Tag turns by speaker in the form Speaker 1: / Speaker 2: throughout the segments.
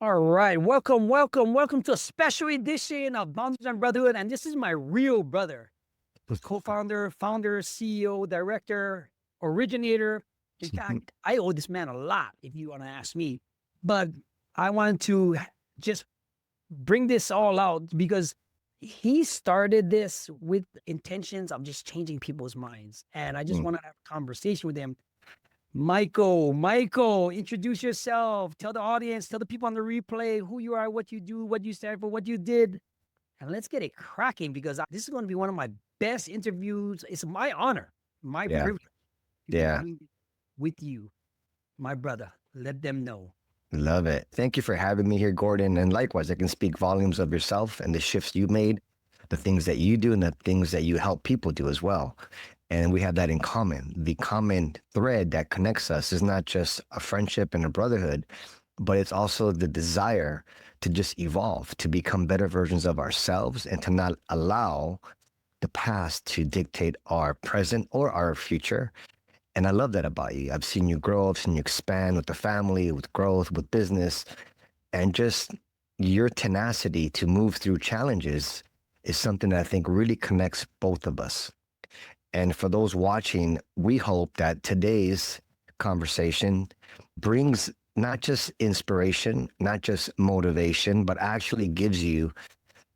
Speaker 1: All right, welcome to a special edition of Boundaries and Brotherhood. And this is my real brother, co-founder, founder, CEO, director, originator. In fact, I owe this man a lot, if you want to ask me. But I want to just bring this all out because he started this with intentions of just changing people's minds. And I just want to have a conversation with him. Michael, introduce yourself. Tell the audience, tell the people on the replay who you are, what you do, what you stand for, what you did. And let's get it cracking because this is going to be one of my best interviews. It's my honor, my
Speaker 2: Yeah.
Speaker 1: privilege to be doing this with you, my brother. Let them know.
Speaker 2: Love it. Thank you for having me here, Gordon. And likewise, I can speak volumes of yourself and the shifts you made, the things that you do, and the things that you help people do as well. And we have that in common. The common thread that connects us is not just a friendship and a brotherhood, but it's also the desire to just evolve, to become better versions of ourselves, and to not allow the past to dictate our present or our future. And I love that about you. I've seen you grow, I've seen you expand with the family, with growth, with business, and just your tenacity to move through challenges is something that I think really connects both of us. And for those watching, we hope that today's conversation brings not just inspiration, not just motivation, but actually gives you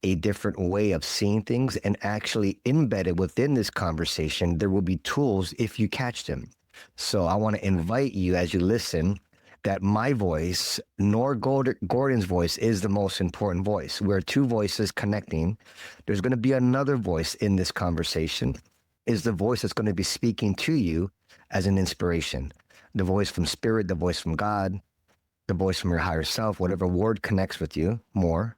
Speaker 2: a different way of seeing things. And actually embedded within this conversation, there will be tools if you catch them. So I want to invite you as you listen that my voice nor Gordon's voice is the most important voice. We're two voices connecting. There's going to be another voice in this conversation, is the voice that's going to be speaking to you as an inspiration. The voice from spirit, the voice from God, the voice from your higher self, whatever word connects with you more.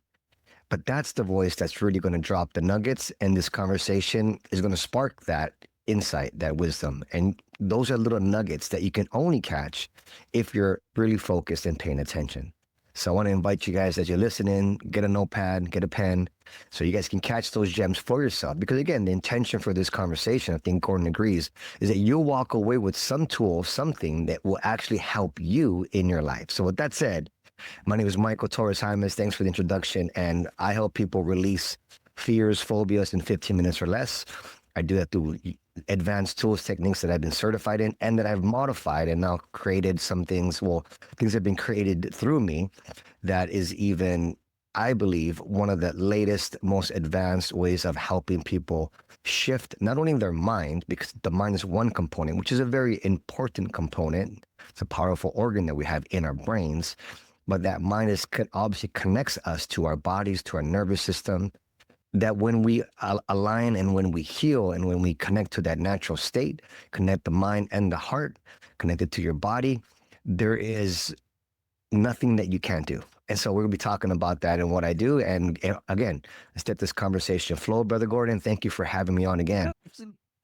Speaker 2: But that's the voice that's really going to drop the nuggets, and this conversation is going to spark that insight, that wisdom. And those are little nuggets that you can only catch if you're really focused and paying attention. So I want to invite you guys as you're listening, get a notepad, get a pen, so you guys can catch those gems for yourself. Because again, the intention for this conversation, I think Gordon agrees, is that you'll walk away with some tool, something that will actually help you in your life. So with that said, my name is Michael Torres Jaimes. Thanks for the introduction. And I help people release fears, phobias in 15 minutes or less. I do that through advanced tools, techniques that I've been certified in and that I've modified and now created some things. Well, things have been created through me that is even, I believe, one of the latest, most advanced ways of helping people shift not only their mind, because the mind is one component, which is a very important component. It's a powerful organ that we have in our brains. But that mind obviously connects us to our bodies, to our nervous system, that when we align and when we heal and when we connect to that natural state, connect the mind and the heart, connected to your body, there is nothing that you can't do. And so we're going to be talking about that and what I do. And again, let's let this conversation flow. Brother Gordon, thank you for having me on again.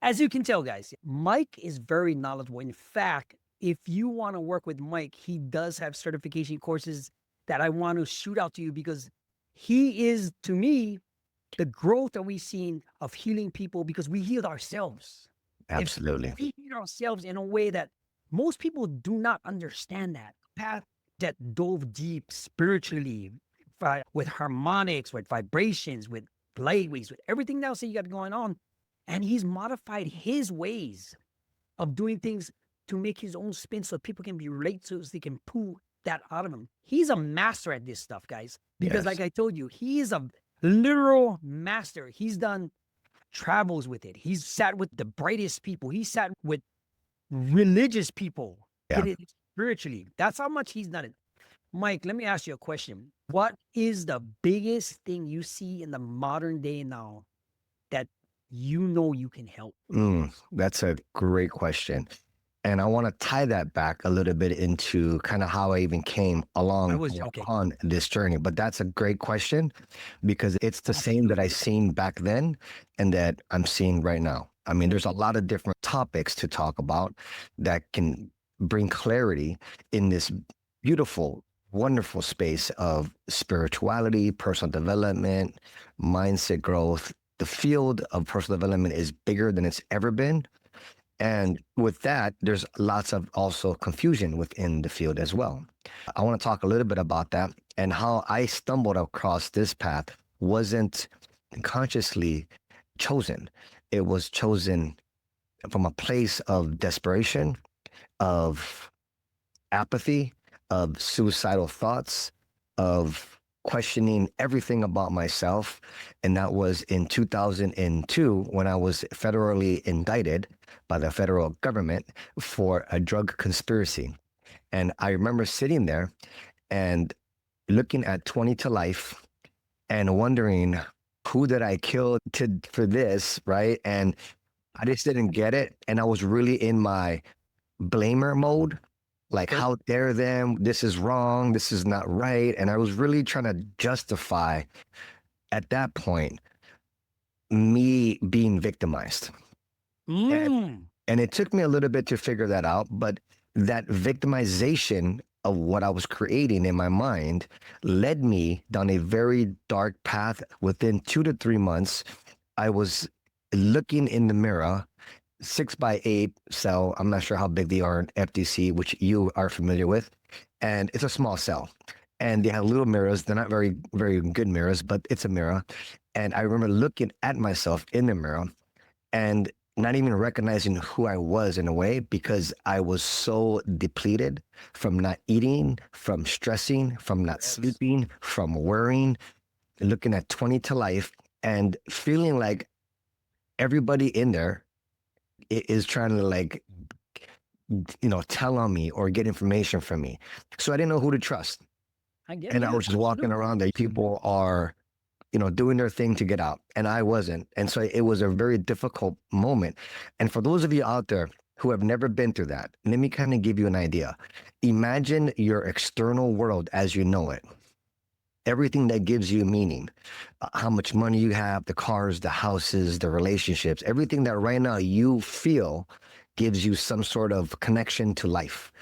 Speaker 1: As you can tell, guys, Mike is very knowledgeable. In fact, if you want to work with Mike, he does have certification courses that I want to shoot out to you because he is, to me, the growth that we've seen of healing people because we healed ourselves.
Speaker 2: Absolutely.
Speaker 1: If we heal ourselves in a way that most people do not understand that path that dove deep spiritually with harmonics, with vibrations, with light waves, with everything else that you got going on. And he's modified his ways of doing things to make his own spin so people can be related so they can pull that out of him. He's a master at this stuff, guys. Because like I told you, he is a literal master. He's done travels with it. He's sat with the brightest people. He sat with religious people. Did it spiritually. That's how much he's done it. Mike, let me ask you a question. What is the biggest thing you see in the modern day now that you know you can help?
Speaker 2: That's a great question. And I want to tie that back a little bit into kind of how I even came along on this journey. But that's a great question because it's the same that I seen back then and that I'm seeing right now. I mean, there's a lot of different topics to talk about that can bring clarity in this beautiful, wonderful space of spirituality, personal development, mindset growth. The field of personal development is bigger than it's ever been. And with that, there's lots of also confusion within the field as well. I want to talk a little bit about that and how I stumbled across this path wasn't consciously chosen. It was chosen from a place of desperation, of apathy, of suicidal thoughts, of questioning everything about myself. And that was in 2002 when I was federally indicted by the federal government for a drug conspiracy. And I remember sitting there and looking at 20 to life and wondering, who did I kill for this, right? And I just didn't get it. And I was really in my blamer mode. Like,
Speaker 1: Okay.
Speaker 2: how dare them? This is wrong. This is not right. And I was really trying to justify at that point me being victimized. And,
Speaker 1: Mm.
Speaker 2: and it took me a little bit to figure that out. But that victimization of what I was creating in my mind led me down a very dark path. Within 2 to 3 months, I was looking in the mirror, 6x8 cell. I'm not sure how big they are in FDC, which you are familiar with. And it's a small cell. And they have little mirrors. They're not very, very good mirrors, but it's a mirror. And I remember looking at myself in the mirror and not even recognizing who I was in a way because I was so depleted from not eating, from stressing, from not
Speaker 1: Yes.
Speaker 2: sleeping, from worrying, looking at 20 to life and feeling like everybody in there is trying to like, tell on me or get information from me. So I didn't know who to trust.
Speaker 1: I get it.
Speaker 2: And I
Speaker 1: Yeah,
Speaker 2: was just walking
Speaker 1: absolutely.
Speaker 2: around that people are, doing their thing to get out. And I wasn't. And so it was a very difficult moment. And for those of you out there who have never been through that, let me kind of give you an idea. Imagine your external world as you know it. Everything that gives you meaning, how much money you have, the cars, the houses, the relationships, everything that right now you feel gives you some sort of connection to life.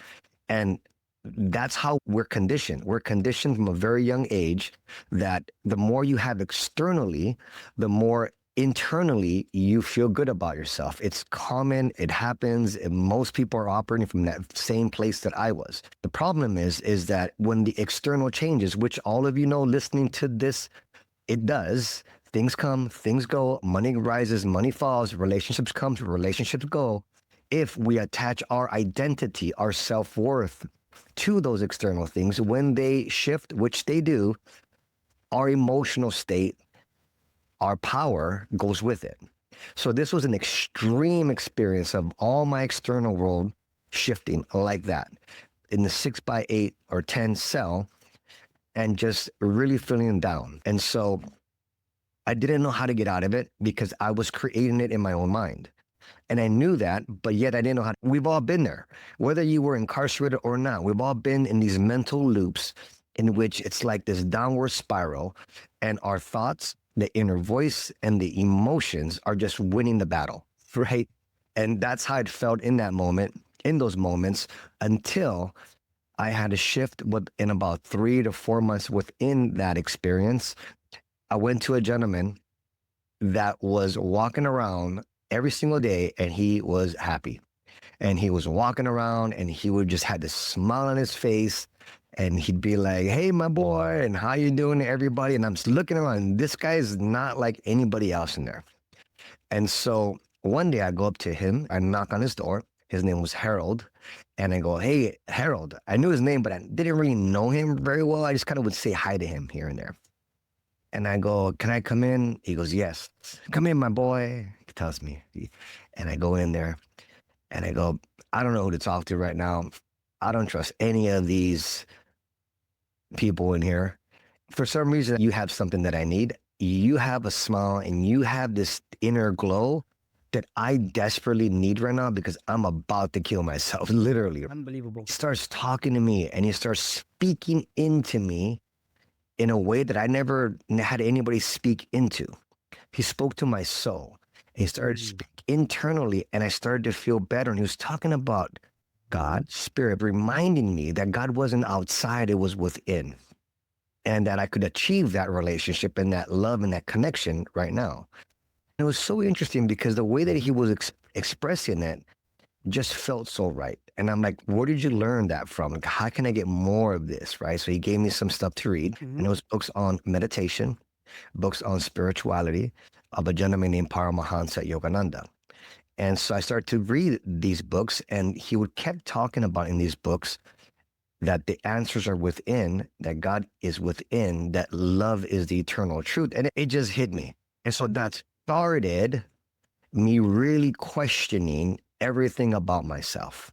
Speaker 2: And that's how we're conditioned. We're conditioned from a very young age that the more you have externally, the more internally you feel good about yourself. It's common, it happens, and most people are operating from that same place that I was. The problem is that when the external changes, which all of you know listening to this, it does, things come, things go, money rises, money falls, relationships come, relationships go. If we attach our identity, our self-worth to those external things, when they shift, which they do, our emotional state, our power goes with it. So this was an extreme experience of all my external world shifting like that in the 6x8 or 10 cell and just really feeling down. And so I didn't know how to get out of it because I was creating it in my own mind. And I knew that, but yet I didn't know how. We've all been there, whether you were incarcerated or not. We've all been in these mental loops in which it's like this downward spiral, and our thoughts, the inner voice, and the emotions are just winning the battle, right? And that's how it felt in that moment, in those moments, until I had a shift in about 3 to 4 months within that experience. I went to a gentleman that was walking around every single day and he was happy. And he was walking around and he would just had this smile on his face and he'd be like, "Hey, my boy, and how you doing to everybody?" And I'm just looking around and this guy is not like anybody else in there. And so one day I go up to him, I knock on his door. His name was Harold. And I go, "Hey, Harold." I knew his name, but I didn't really know him very well. I just kind of would say hi to him here and there. And I go, "Can I come in?" He goes, "Yes." "Come in, my boy," he tells me. And I go in there and I go, "I don't know who to talk to right now. I don't trust any of these people in here. For some reason, you have something that I need. You have a smile and you have this inner glow that I desperately need right now because I'm about to kill myself, literally."
Speaker 1: Unbelievable.
Speaker 2: He starts talking to me and he starts speaking into me in a way that I never had anybody speak into. He spoke to my soul. He started to speak internally, and I started to feel better. And he was talking about God, spirit, reminding me that God wasn't outside, it was within. And that I could achieve that relationship and that love and that connection right now. It was so interesting because the way that he was expressing it, just felt so right. And I'm like, where did you learn that from? Like, how can I get more of this? Right. So he gave me some stuff to read, and it was books on meditation, books on spirituality of a gentleman named Paramahansa Yogananda. And so I started to read these books, and he would kept talking about in these books that the answers are within, that God is within, that love is the eternal truth. And it just hit me. And so that started me really questioning everything about myself,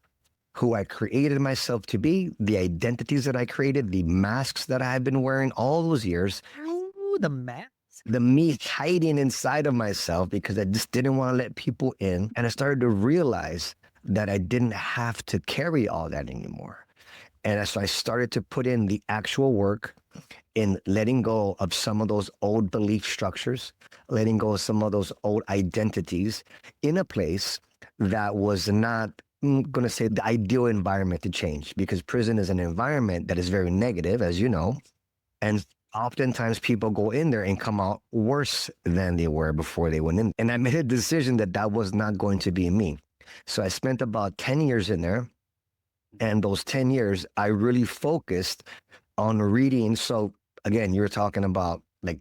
Speaker 2: who I created myself to be, the identities that I created, the masks that I have been wearing all those years,
Speaker 1: Oh, the mask.
Speaker 2: the me hiding inside of myself because I just didn't want to let people in. And I started to realize that I didn't have to carry all that anymore. And so I started to put in the actual work in letting go of some of those old belief structures, letting go of some of those old identities in a place that was not, I'm going to say, the ideal environment to change, because prison is an environment that is very negative, as you know. And oftentimes people go in there and come out worse than they were before they went in. And I made a decision that that was not going to be me. So I spent about 10 years in there. And those 10 years, I really focused on reading. So again, you're talking about like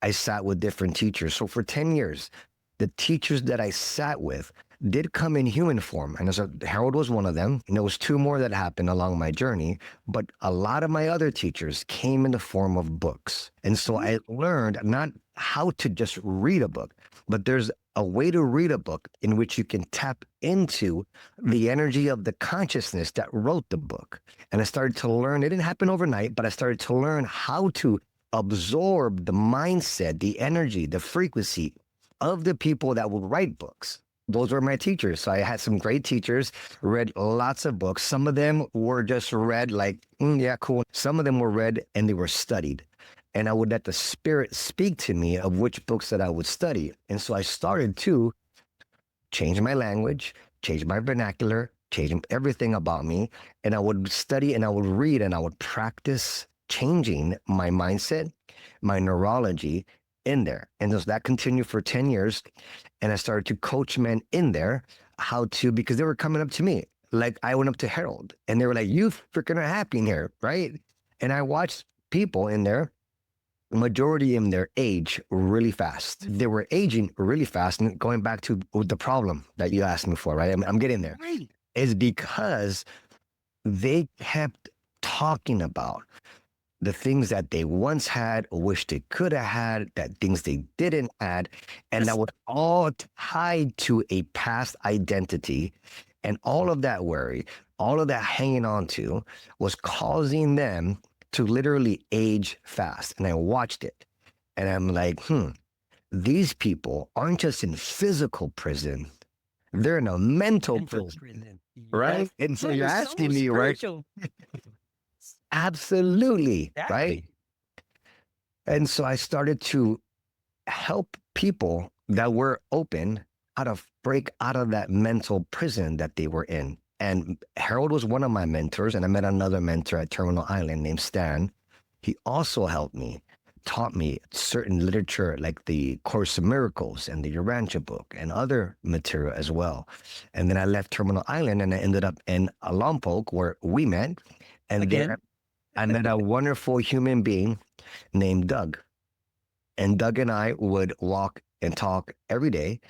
Speaker 2: I sat with different teachers. So for 10 years, the teachers that I sat with did come in human form. And so Harold was one of them. And there was two more that happened along my journey. But a lot of my other teachers came in the form of books. And so I learned not how to just read a book, but there's a way to read a book in which you can tap into the energy of the consciousness that wrote the book. And I started to learn, it didn't happen overnight, but I started to learn how to absorb the mindset, the energy, the frequency of the people that would write books. Those were my teachers. So I had some great teachers, read lots of books. Some of them were just read like, yeah, cool. Some of them were read and they were studied. And I would let the spirit speak to me of which books that I would study. And so I started to change my language, change my vernacular, change everything about me. And I would study and I would read and I would practice changing my mindset, my neurology in there. And so that continued for 10 years. And I started to coach men in there how to, because they were coming up to me. Like I went up to Harold and they were like, you freaking are happy in here, right? And I watched people in there, majority in their age really fast. They were aging really fast. And going back to the problem that you asked me for, right? I'm getting there.
Speaker 1: Right.
Speaker 2: Is because they kept talking about the things that they once had, or wish they could have had, that things they didn't add. And that was all tied to a past identity. And all of that worry, all of that hanging on to was causing them to literally age fast. And I watched it and I'm like, these people aren't just in physical prison. They're in a mental prison, right?
Speaker 1: Yes.
Speaker 2: And so
Speaker 1: They're
Speaker 2: you're
Speaker 1: so
Speaker 2: asking me, right?
Speaker 1: spiritual.
Speaker 2: Absolutely, right?
Speaker 1: Exactly.
Speaker 2: And so I started to help people that were open how to break out of that mental prison that they were in. And Harold was one of my mentors, and I met another mentor at Terminal Island named Stan. He also helped me, taught me certain literature like the Course of Miracles and the Urantia book and other material as well. And then I left Terminal Island and I ended up in Lompoc where we met. And
Speaker 1: Again?
Speaker 2: there I met a wonderful human being named Doug. And Doug and I would walk and talk every day.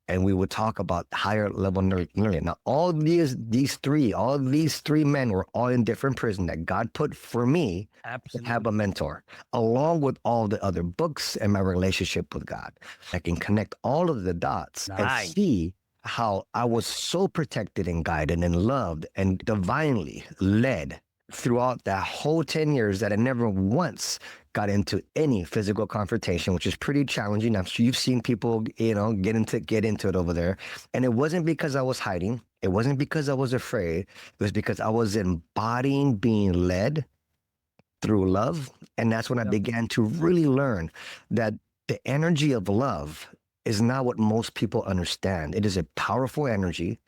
Speaker 2: And we would talk about higher level learning. Now, all these three men were all in different prisons that God put for me to
Speaker 1: Absolutely.
Speaker 2: have a mentor, along with all the other books and my relationship with God. I can connect all of the dots and
Speaker 1: Nice.
Speaker 2: see how I was so protected and guided and loved and divinely led throughout that whole 10 years that I never once got into any physical confrontation, which is pretty challenging. I'm sure you've seen people, get into it over there. And it wasn't because I was hiding. It wasn't because I was afraid. It was because I was embodying being led through love. And that's when I began to really learn that the energy of love is not what most people understand. It is a powerful energy.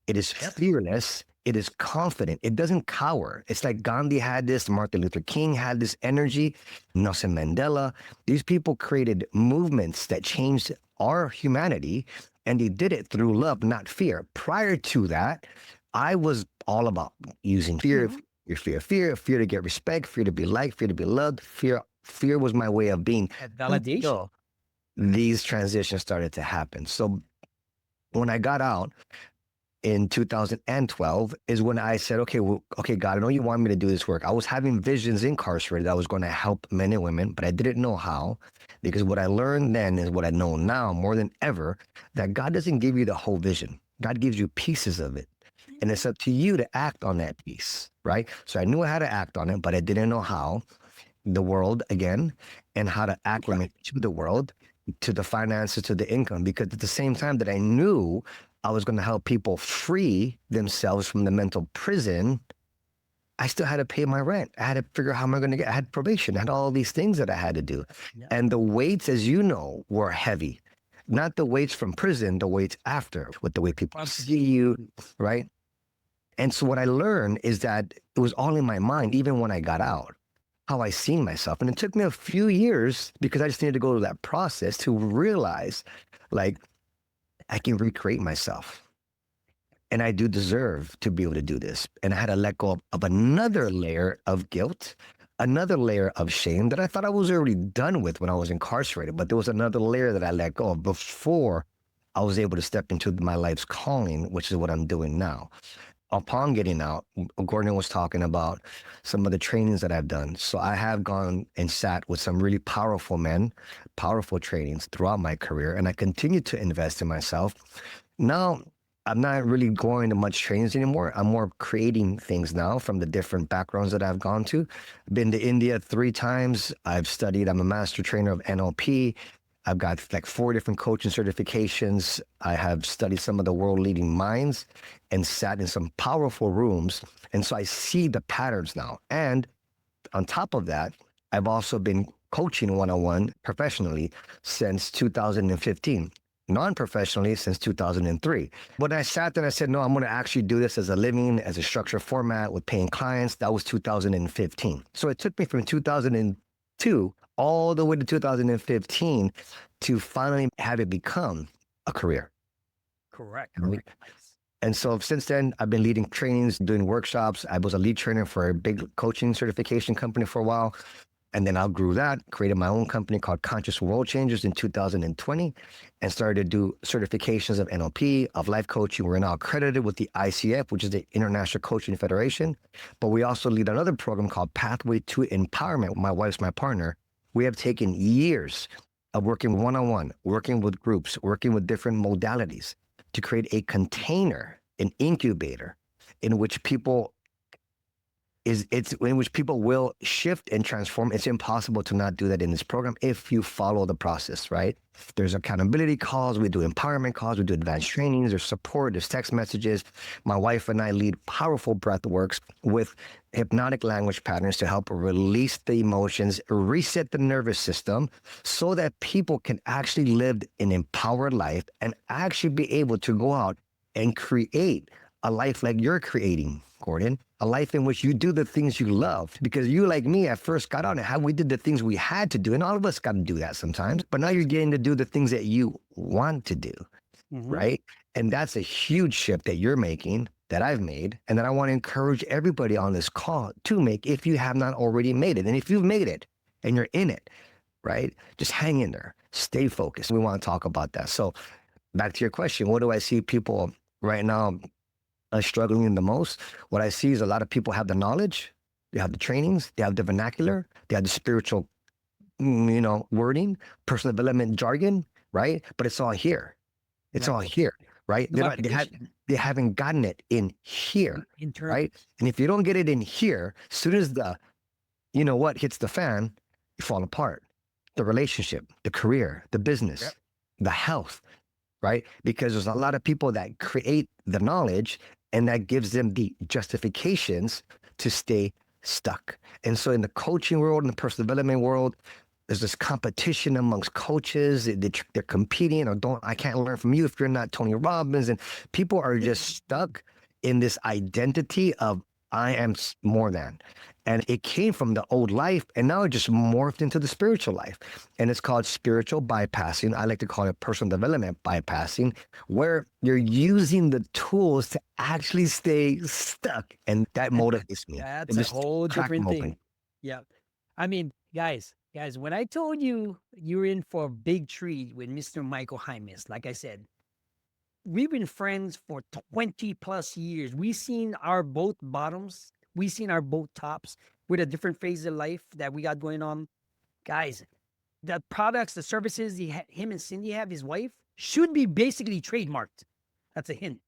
Speaker 2: It is fearless. It is confident. It doesn't cower. It's like Gandhi had this, Martin Luther King had this energy, Nelson Mandela. These people created movements that changed our humanity. And they did it through love, not fear. Prior to that, I was all about using fear,
Speaker 1: Mhm.
Speaker 2: fear to get respect, fear to be liked, fear to be loved. Fear was my way of being
Speaker 1: That validation.
Speaker 2: until these transitions started to happen. So when I got out in 2012 is when I said, okay, well, okay, God, I know you want me to do this work. I was having visions incarcerated. I was going to help men and women, but I didn't know how, because what I learned then is what I know now more than ever, that God doesn't give you the whole vision. God gives you pieces of it. And it's up to you to act on that piece, right? So I knew how to act on it, but I didn't know how. The world again, and how to acclimate to the world, to the finances, to the income. Because at the same time that I knew I was going to help people free themselves from the mental prison, I still had to pay my rent. I had to figure out how am I going to get, I had probation, I had all these things that I had to do.
Speaker 1: Yeah.
Speaker 2: And the weights, as you know, were heavy. Not the weights from prison, the weights after, with the way people see you, right? And so what I learned is that it was all in my mind, even when I got out, how I seen myself. And it took me a few years because I just needed to go through that process to realize, like, I can recreate myself. And I do deserve to be able to do this. And I had to let go of another layer of guilt, another layer of shame that I thought I was already done with when I was incarcerated. But there was another layer that I let go of before I was able to step into my life's calling, which is what I'm doing now. Upon getting out, Gordon was talking about some of the trainings that I've done. So I have gone and sat with some really powerful men, powerful trainings throughout my career, and I continue to invest in myself. Now, I'm not really going to much trainings anymore. I'm more creating things now from the different backgrounds that I've gone to. Been to India 3 times. I've studied, I'm a master trainer of NLP. I've got like 4 different coaching certifications. I have studied some of the world leading minds and sat in some powerful rooms. And so I see the patterns now. And on top of that, I've also been coaching one-on-one professionally since 2015, non-professionally since 2003. When I sat there and I said, no, I'm going to actually do this as a living, as a structured format with paying clients, that was 2015. So it took me from 2002 all the way to 2015 to finally have it become a career.
Speaker 1: Correct.
Speaker 2: Right?
Speaker 1: Correct.
Speaker 2: And so since then, I've been leading trainings, doing workshops. I was a lead trainer for a big coaching certification company for a while. And then I grew that, created my own company called Conscious World Changers in 2020, and started to do certifications of NLP, of life coaching. We're now accredited with the ICF, which is the International Coaching Federation. But we also lead another program called Pathway to Empowerment. My wife's my partner. We have taken years of working one-on-one, working with groups, working with different modalities to create a container, an incubator in which people will shift and transform. It's impossible to not do that in this program if you follow the process, right? There's accountability calls, we do empowerment calls, we do advanced trainings, there's support, there's text messages. My wife and I lead powerful breath works with hypnotic language patterns to help release the emotions, reset the nervous system so that people can actually live an empowered life and actually be able to go out and create a life like you're creating, Gordon, a life in which you do the things you love. Because you, like me, at first got on and how we did the things we had to do. And all of us got to do that sometimes. But now you're getting to do the things that you want to do, right? And that's a huge shift that you're making, that I've made, and that I want to encourage everybody on this call to make if you have not already made it. And if you've made it and you're in it, right, just hang in there, stay focused. We want to talk about that. So back to your question, what do I see people right now struggling the most? What I see is a lot of people have the knowledge, they have the trainings, they have the vernacular, they have the spiritual, wording, personal development jargon, right? But it's all here. It's all here, right? They haven't gotten it in here, right? And if you don't get it in here, as soon as the, hits the fan, you fall apart. The relationship, the career, the business, the health, right? Because there's a lot of people that create the knowledge and that gives them the justifications to stay stuck. And so in the coaching world, in the personal development world, there's this competition amongst coaches. They're competing, I can't learn from you if you're not Tony Robbins. And people are just stuck in this identity of I am more than. And it came from the old life, and now it just morphed into the spiritual life. And it's called spiritual bypassing. I like to call it personal development bypassing, where you're using the tools to actually stay stuck. And that motivates me. It
Speaker 1: That's a
Speaker 2: just
Speaker 1: whole
Speaker 2: crack them
Speaker 1: different
Speaker 2: open.
Speaker 1: thing. Yeah. I mean, guys, when I told you you're in for a big treat with Mr. Michael Jaimes, like I said, we've been friends for 20 plus years. We've seen our both bottoms, we've seen our both tops with a different phase of life that we got going on. Guys, the products, the services him and Cindy have, his wife, should be basically trademarked. That's a hint.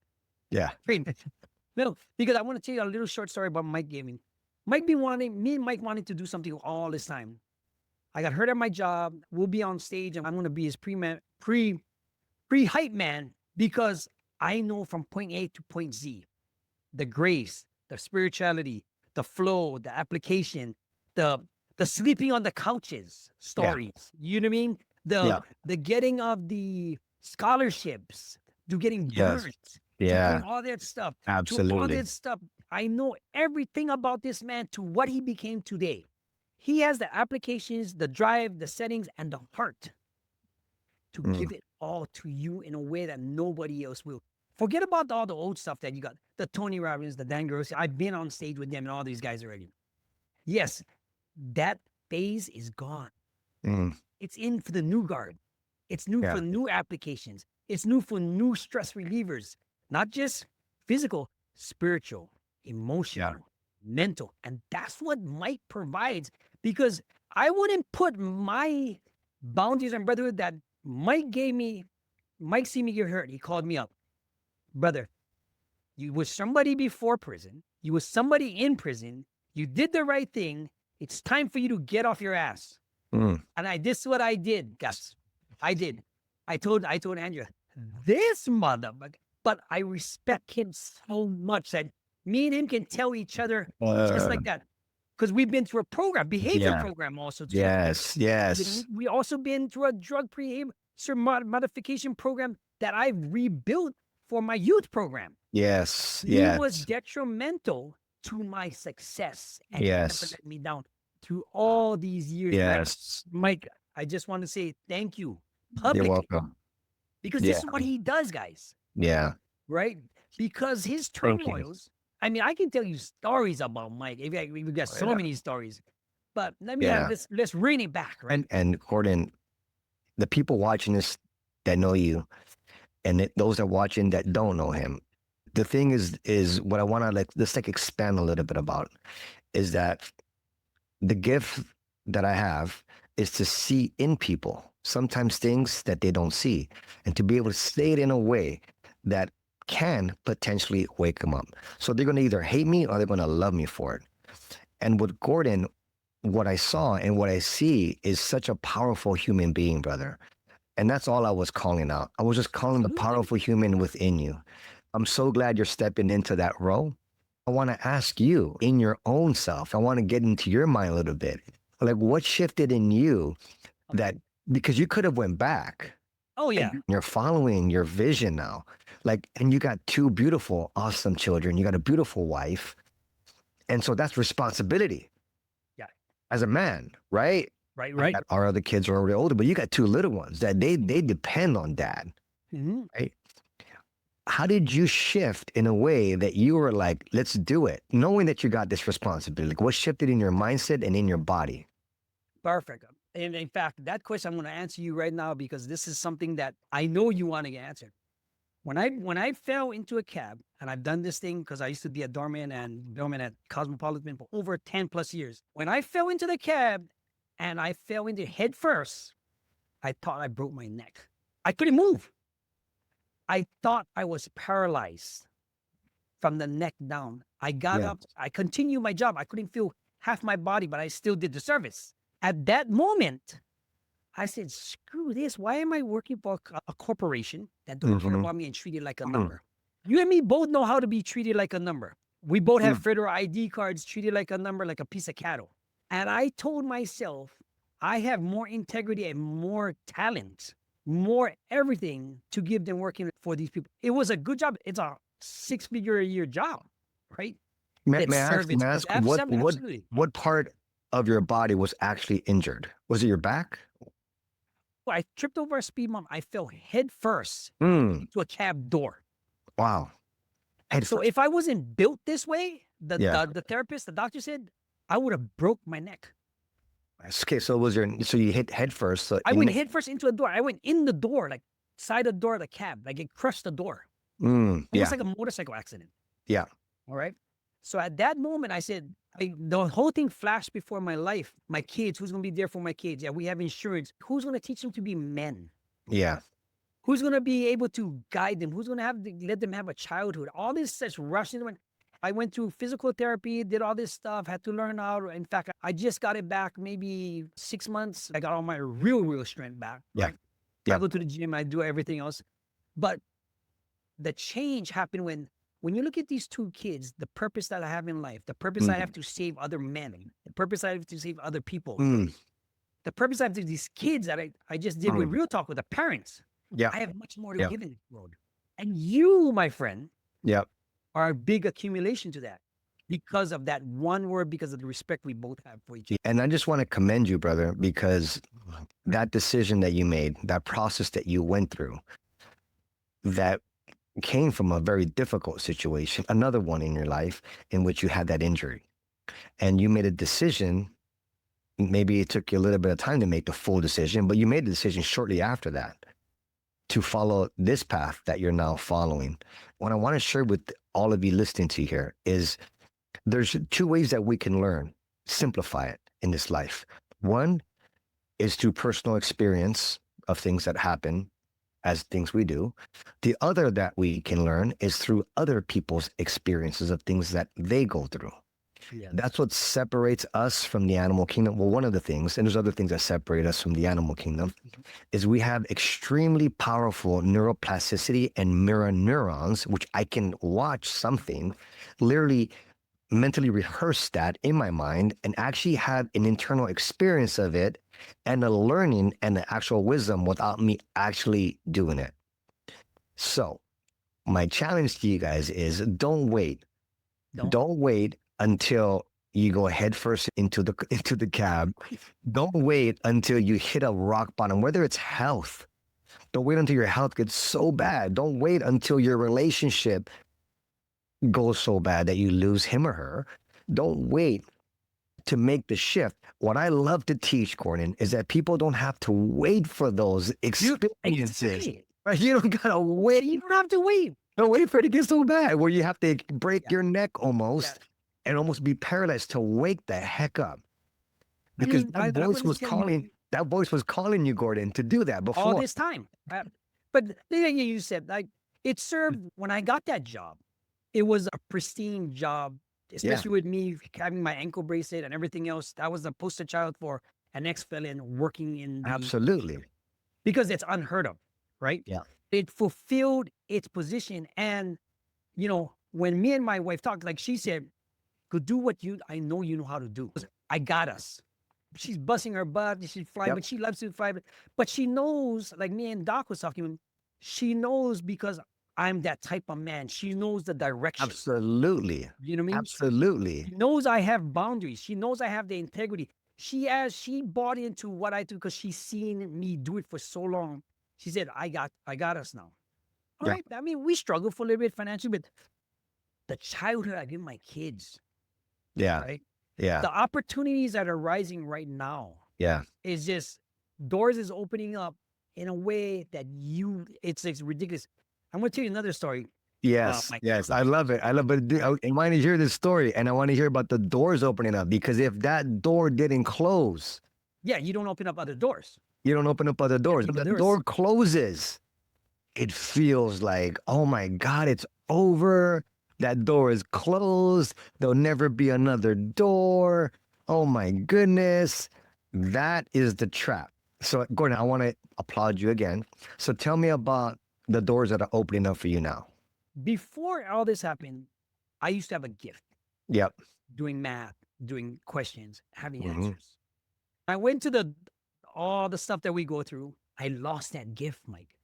Speaker 2: Yeah.
Speaker 1: Trademark. No, because I want to tell you a little short story about Mike Gaming. Me and Mike wanted to do something all this time. I got hurt at my job. We'll be on stage and I'm going to be his pre-hype man because I know from point A to point Z, the grace, the spirituality, the flow, the application, the sleeping on the couches stories. You know what I mean?
Speaker 2: Yeah.
Speaker 1: The getting of the scholarships, to getting
Speaker 2: Yes.
Speaker 1: burnt, to
Speaker 2: Yeah.
Speaker 1: doing all that stuff, to all
Speaker 2: Absolutely.
Speaker 1: that stuff. I know everything about this man to what he became today. He has the applications, the drive, the settings, and the heart to
Speaker 2: Mm.
Speaker 1: give it all to you in a way that nobody else will. Forget about all the old stuff that you got. The Tony Robbins, the Dan Gross. I've been on stage with them and all these guys already. Yes, that phase is gone.
Speaker 2: Mm.
Speaker 1: It's in for the new guard. It's new
Speaker 2: Yeah.
Speaker 1: for new applications. It's new for new stress relievers, not just physical, spiritual, emotional, mental. And that's what Mike provides because I wouldn't put my boundaries and brotherhood that Mike gave me. Mike see me get hurt. He called me up. Brother, you was somebody before prison. You was somebody in prison. You did the right thing. It's time for you to get off your ass.
Speaker 2: Mm.
Speaker 1: And this is what I did, guys. I did. I told Andrea, this motherfucker, but I respect him so much that me and him can tell each other just like that. Because we've been through a program, behavior
Speaker 2: Yeah.
Speaker 1: program also together.
Speaker 2: Yes. Yes.
Speaker 1: We also been through a drug behavior modification program that I rebuilt for my youth program.
Speaker 2: Yes.
Speaker 1: He was
Speaker 2: Yes.
Speaker 1: detrimental to my success and
Speaker 2: Yes.
Speaker 1: never let me down through all these years.
Speaker 2: Yes.
Speaker 1: Mike, I just want to say thank you
Speaker 2: You're
Speaker 1: publicly
Speaker 2: welcome.
Speaker 1: because
Speaker 2: Yeah.
Speaker 1: this is what he does, guys.
Speaker 2: Yeah.
Speaker 1: Right? Because his
Speaker 2: Thank you.
Speaker 1: turmoils. I mean, I can tell you stories about Mike. We've got so
Speaker 2: Yeah.
Speaker 1: many stories, but let me
Speaker 2: Yeah.
Speaker 1: let's rein it back. Right?
Speaker 2: And Gordon, the people watching this that know you, and those that are watching that don't know him, the thing is what I want to let's expand a little bit about is that the gift that I have is to see in people sometimes things that they don't see, and to be able to say it in a way that can potentially wake them up. So they're going to either hate me or they're going to love me for it. And with Gordon, what I saw and what I see is such a powerful human being, brother. And that's all I was calling out. I was just calling the powerful human within you. I'm so glad you're stepping into that role. I want to ask you in your own self, I want to get into your mind a little bit. Like what shifted in you that, because you could have went back.
Speaker 1: Oh yeah.
Speaker 2: You're following your vision now. Like, and you got two beautiful, awesome children. You got a beautiful wife. And so that's responsibility.
Speaker 1: Yeah.
Speaker 2: As a man, right?
Speaker 1: Right.
Speaker 2: Our other kids are already older, but you got two little ones that they depend on dad.
Speaker 1: Mm-hmm.
Speaker 2: Right? How did you shift in a way that you were like, let's do it, knowing that you got this responsibility? Like what shifted in your mindset and in your body?
Speaker 1: Perfect. And in fact, that question I'm going to answer you right now because this is something that I know you want to get answered. When I fell into a cab, and I've done this thing because I used to be a doorman at Cosmopolitan for over 10 plus years. When I fell into the cab and I fell into head first, I thought I broke my neck. I couldn't move. I thought I was paralyzed from the neck down. I got up. I continued my job. I couldn't feel half my body, but I still did the service. At that moment, I said, screw this. Why am I working for a corporation that don't care about me and treat it like a number? You and me both know how to be treated like a number. We both have federal ID cards treated like a number, like a piece of cattle. And I told myself, I have more integrity and more talent, more everything to give than working for these people. It was a good job. It's a 6-figure a year job, right? that serve its
Speaker 2: May I
Speaker 1: purpose.
Speaker 2: ask
Speaker 1: Absolutely.
Speaker 2: what part of your body was actually injured? Was it your back?
Speaker 1: Well, I tripped over a speed bump. I fell head first
Speaker 2: Mm,
Speaker 1: into a cab door.
Speaker 2: wow. Head
Speaker 1: So
Speaker 2: first.
Speaker 1: if I wasn't built this way,
Speaker 2: Yeah.
Speaker 1: the therapist, the doctor said, I would have broke my neck.
Speaker 2: Okay, so you hit head first. So
Speaker 1: I went head first into a door. I went in the door, like side of the door of the cab, like it crushed the door, almost
Speaker 2: yeah,
Speaker 1: like a motorcycle accident.
Speaker 2: yeah.
Speaker 1: All right. So at that moment, I said, the whole thing flashed before my life. My kids, who's going to be there for my kids? Yeah, we have insurance. Who's going to teach them to be men?
Speaker 2: Yeah.
Speaker 1: Who's going to be able to guide them? Who's going to let them have a childhood? All this such rushing. I went through physical therapy, did all this stuff, had to learn how. In fact, I just got it back maybe 6 months. I got all my real strength back.
Speaker 2: Yeah.
Speaker 1: Right?
Speaker 2: Yeah.
Speaker 1: I go to the gym, I do everything else. But the change happened when you look at these two kids, the purpose that I have in life, the purpose I have to save other men, the purpose I have to save other people,
Speaker 2: Mm,
Speaker 1: the purpose I have to these kids that I just did with
Speaker 2: mm,
Speaker 1: Real Talk with the parents.
Speaker 2: yeah.
Speaker 1: I have much more to
Speaker 2: Yeah.
Speaker 1: give in this world. And you, my friend,
Speaker 2: Yeah.
Speaker 1: are a big accumulation to that because of that one word, because of the respect we both have for each other.
Speaker 2: And I just want to commend you, brother, because that decision that you made, that process that you went through, that came from a very difficult situation, another one in your life in which you had that injury. And you made a decision. Maybe it took you a little bit of time to make the full decision, but you made the decision shortly after that to follow this path that you're now following. What I want to share with all of you listening to here is there's two ways that we can learn, simplify it in this life. One is through personal experience of things that happen as things we do. The other that we can learn is through other people's experiences of things that they go through.
Speaker 1: Yes.
Speaker 2: That's what separates us from the animal kingdom. Well, one of the things, and there's other things that separate us from the animal kingdom, is we have extremely powerful neuroplasticity and mirror neurons, which I can watch something, literally mentally rehearse that in my mind and actually have an internal experience of it and a learning and the actual wisdom without me actually doing it. So my challenge to you guys is don't wait. Don't wait until you go headfirst into the cab. Don't wait until you hit a rock bottom, whether it's health. Don't wait until your health gets so bad. Don't wait until your relationship goes so bad that you lose him or her. Don't wait to make the shift. What I love to teach, Gordon, is that people don't have to wait for those experiences.
Speaker 1: Exactly.
Speaker 2: Right? You don't gotta wait.
Speaker 1: You don't have to wait.
Speaker 2: Don't wait for it to get so bad where you have to break
Speaker 1: Yeah.
Speaker 2: your neck almost and almost be paralyzed to wake the heck up. Because that voice was calling. That voice was calling you, Gordon, to do that before.
Speaker 1: All this time. But the thing you said, like, it served when I got that job. It was a pristine job, especially with me having my ankle bracelet and everything else. That was the poster child for an ex-felon working in
Speaker 2: Absolutely.
Speaker 1: because it's unheard of, right?
Speaker 2: Yeah.
Speaker 1: It fulfilled its position. And, when me and my wife talked, like she said, go do what I know you know how to do. I got us. She's busting her butt. She's flying, but she loves to fly. But she knows, like me and Doc was talking, she knows because I'm that type of man. She knows the direction.
Speaker 2: Absolutely.
Speaker 1: You know what I mean?
Speaker 2: Absolutely.
Speaker 1: She knows I have boundaries. She knows I have the integrity. She bought into what I do because she's seen me do it for so long. She said, I got us now. All right. I mean, we struggle for a little bit financially, but the childhood I give my kids.
Speaker 2: Yeah.
Speaker 1: Right.
Speaker 2: Yeah.
Speaker 1: The opportunities that are rising right now.
Speaker 2: Yeah.
Speaker 1: Is just doors is opening up in a way that it's ridiculous. I'm going to tell you another story.
Speaker 2: Yes. Yes. I love it. I want to hear this story and I want to hear about the doors opening up because if that door didn't close.
Speaker 1: Yeah. You don't open up other doors.
Speaker 2: You don't open up other doors. If the door closes, it feels like, oh my God, it's over. That door is closed. There'll never be another door. Oh my goodness. That is the trap. So, Gordon, I want to applaud you again. So tell me about the doors that are opening up for you now.
Speaker 1: Before all this happened, I used to have a gift.
Speaker 2: Yep.
Speaker 1: Doing math, doing questions, having answers. I went to all the stuff that we go through. I lost that gift, Mike.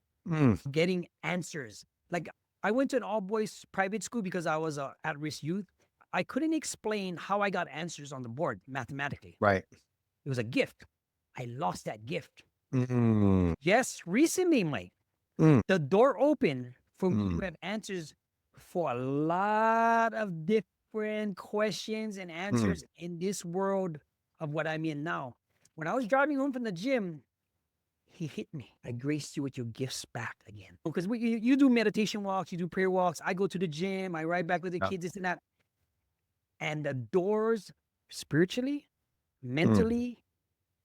Speaker 1: Getting answers. Like I went to an all boys private school because I was a at-risk youth. I couldn't explain how I got answers on the board mathematically.
Speaker 2: Right.
Speaker 1: It was a gift. I lost that gift.
Speaker 2: Mm,
Speaker 1: Yes, recently, Mike,
Speaker 2: mm,
Speaker 1: the door opened for me to
Speaker 2: mm,
Speaker 1: have answers for a lot of different questions and
Speaker 2: mm.
Speaker 1: answers in this world of what I'm in now. When I was driving home from the gym, he hit me. I graced you with your gifts back again. Because you do meditation walks, you do prayer walks. I go to the gym, I ride back with the
Speaker 2: Yeah.
Speaker 1: kids, this and that. And the doors, spiritually,
Speaker 2: Mm,
Speaker 1: mentally,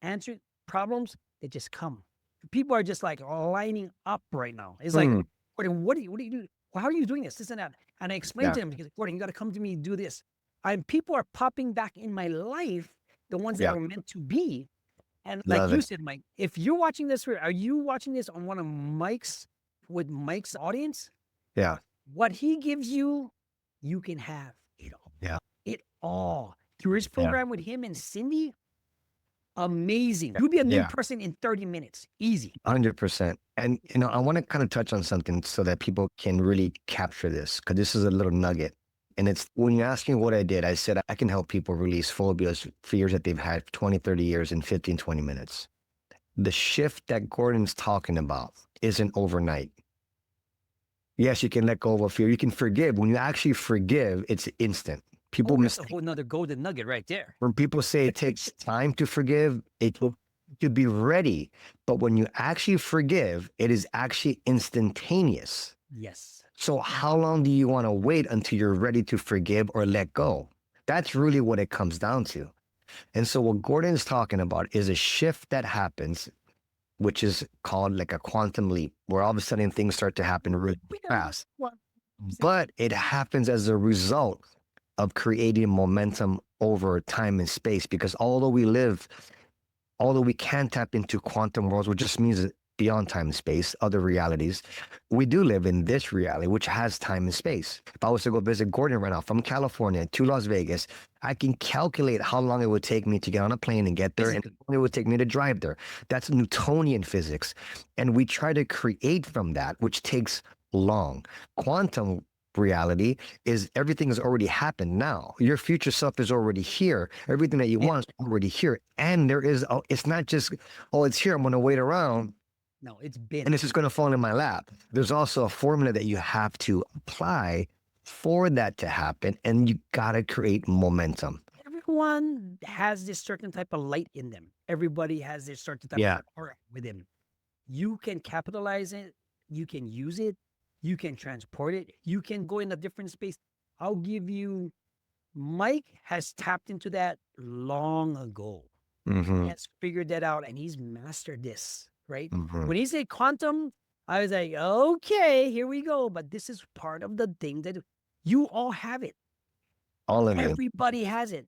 Speaker 1: answer problems, they just come. People are just like lining up right now. It's like,
Speaker 2: mm.
Speaker 1: Gordon, what do you do? Well, how are you doing this? This and that. And I explained
Speaker 2: Yeah.
Speaker 1: to him, because Gordon, you got to come to me and do this. And people are popping back in my life, the ones that
Speaker 2: Yeah.
Speaker 1: are meant to be. And like
Speaker 2: Love
Speaker 1: you
Speaker 2: it.
Speaker 1: said, Mike, if you're watching this, are you watching this on one of Mike's, with Mike's audience?
Speaker 2: Yeah.
Speaker 1: What he gives you, you can have it all.
Speaker 2: Yeah.
Speaker 1: It all. Through his
Speaker 2: Yeah.
Speaker 1: program with him and Cindy, amazing. You'll be a new
Speaker 2: Yeah.
Speaker 1: person in 30 minutes. Easy.
Speaker 2: 100%. And, I want to kind of touch on something so that people can really capture this, because this is a little nugget. And it's when you ask me what I did, I said I can help people release phobias, fears that they've had for 20, 30 years in 15, 20 minutes. The shift that Gordon's talking about isn't overnight. Yes, you can let go of a fear. You can forgive. When you actually forgive, it's instant. People
Speaker 1: That's a
Speaker 2: mistake.
Speaker 1: whole nother golden nugget right there.
Speaker 2: When people say it takes time to forgive, it will to be ready. But when you actually forgive, it is actually instantaneous.
Speaker 1: Yes.
Speaker 2: So how long do you want to wait until you're ready to forgive or let go? That's really what it comes down to. And so what Gordon's talking about is a shift that happens, which is called like a quantum leap, where all of a sudden things start to happen really fast. But it happens as a result of creating momentum over time and space, because although we can tap into quantum worlds, which just means beyond time and space, other realities, we do live in this reality, which has time and space. If I was to go visit Gordon right now from California to Las Vegas, I can calculate how long it would take me to get on a plane and get there, and how long it would take me to drive there. That's Newtonian physics. And we try to create from that, which takes long. Quantum reality is everything has already happened now. Your future self is already here. Everything that you want is already here. And there is, it's not just, it's here, I'm going to wait around.
Speaker 1: No, it's been.
Speaker 2: And it's just going to fall in my lap. There's also a formula that you have to apply for that to happen. And you got to create momentum.
Speaker 1: Everyone has this certain type of light in them. Everybody has this certain type of aura within. You can capitalize it. You can use it. You can transport it. You can go in a different space. I'll give you, Mike has tapped into that long ago.
Speaker 2: Mm-hmm.
Speaker 1: He has figured that out, and he's mastered this, right?
Speaker 2: Mm-hmm.
Speaker 1: When he said quantum, I was like, okay, here we go. But this is part of the thing that you all have it.
Speaker 2: All of it.
Speaker 1: Everybody has it.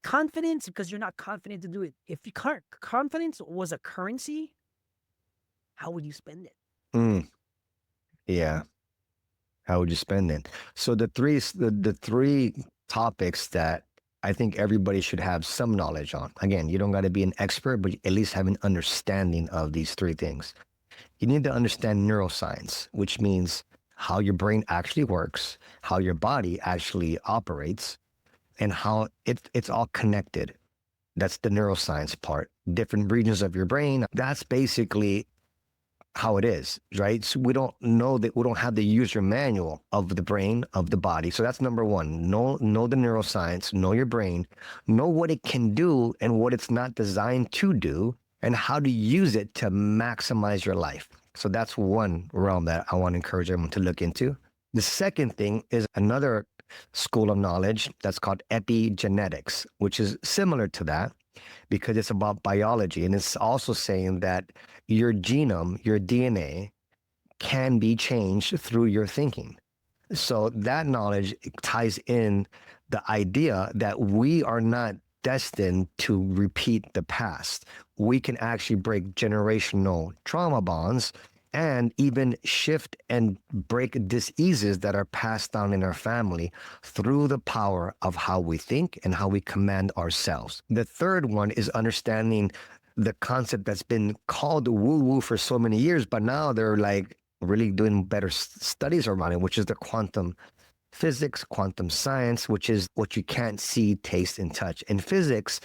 Speaker 1: Confidence, because you're not confident to do it. If you can't, confidence was a currency, how would you spend it?
Speaker 2: Mm. Yeah. How would you spend it? So the three topics that I think everybody should have some knowledge on. Again, you don't got to be an expert, but at least have an understanding of these three things. You need to understand neuroscience, which means how your brain actually works, how your body actually operates, and how it's all connected. That's the neuroscience part. Different regions of your brain. That's basically how it is, right? So we don't know that, we don't have the user manual of the brain, of the body. So that's number one. Know the neuroscience, know your brain, know what it can do and what it's not designed to do, and how to use it to maximize your life. So that's one realm that I want to encourage everyone to look into. The second thing is another school of knowledge that's called epigenetics, which is similar to that, because it's about biology. And it's also saying that your genome, your DNA, can be changed through your thinking. So that knowledge ties in the idea that we are not destined to repeat the past. We can actually break generational trauma bonds and even shift and break diseases that are passed down in our family through the power of how we think and how we command ourselves. The third one is understanding the concept that's been called woo-woo for so many years, but now they're like really doing better studies around it, which is the quantum physics, quantum science, which is what you can't see, taste, and touch. And physics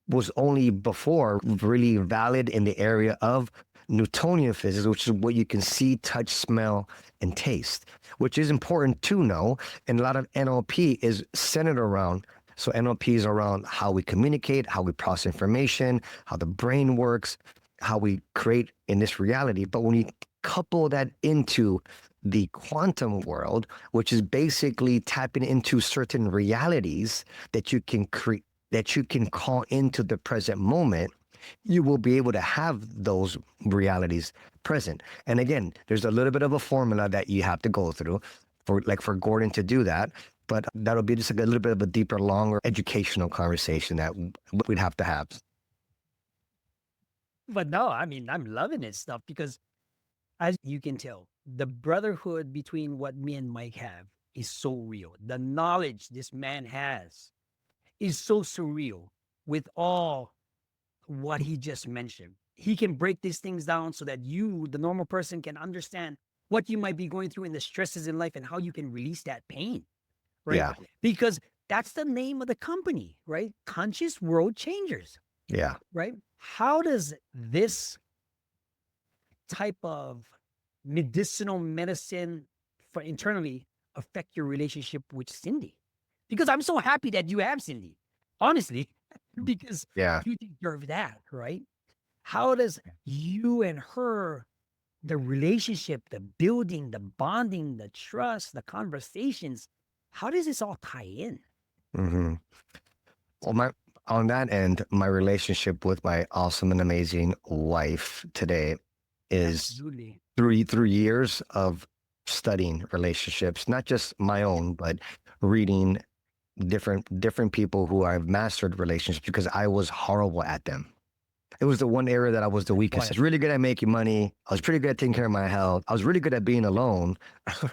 Speaker 2: was only before really valid in the area of Newtonian physics, which is what you can see, touch, smell, and taste, which is important to know. And a lot of NLP is centered around. So NLP is around how we communicate, how we process information, how the brain works, how we create in this reality. But when you couple that into the quantum world, which is basically tapping into certain realities that you can create, that you can call into the present moment, you will be able to have those realities present. And again, there's a little bit of a formula that you have to go through for Gordon to do that. But that'll be just like a little bit of a deeper, longer educational conversation that we'd have to have.
Speaker 1: But no, I mean, I'm loving this stuff because as you can tell, the brotherhood between what me and Mike have is so real. The knowledge this man has is so surreal with all what he just mentioned. He can break these things down so that you, the normal person, can understand what you might be going through and the stresses in life and how you can release that pain, right?
Speaker 2: Yeah.
Speaker 1: Because that's the name of the company, right? Conscious World Changers,
Speaker 2: Yeah.
Speaker 1: right? How does this type of medicinal medicine for internally affect your relationship with Cindy? Because I'm so happy that you have Cindy, honestly, because
Speaker 2: Yeah.
Speaker 1: you deserve that, right? How does you and her, the relationship, the building, the bonding, the trust, the conversations, how does this all tie in?
Speaker 2: Mm-hmm. Well, on that end, my relationship with my awesome and amazing wife today is
Speaker 1: Absolutely.
Speaker 2: through years of studying relationships, not just my own, but reading different people who have mastered relationships because I was horrible at them. It was the one area that I was the weakest. I was really good at making money. I was pretty good at taking care of my health. I was really good at being alone,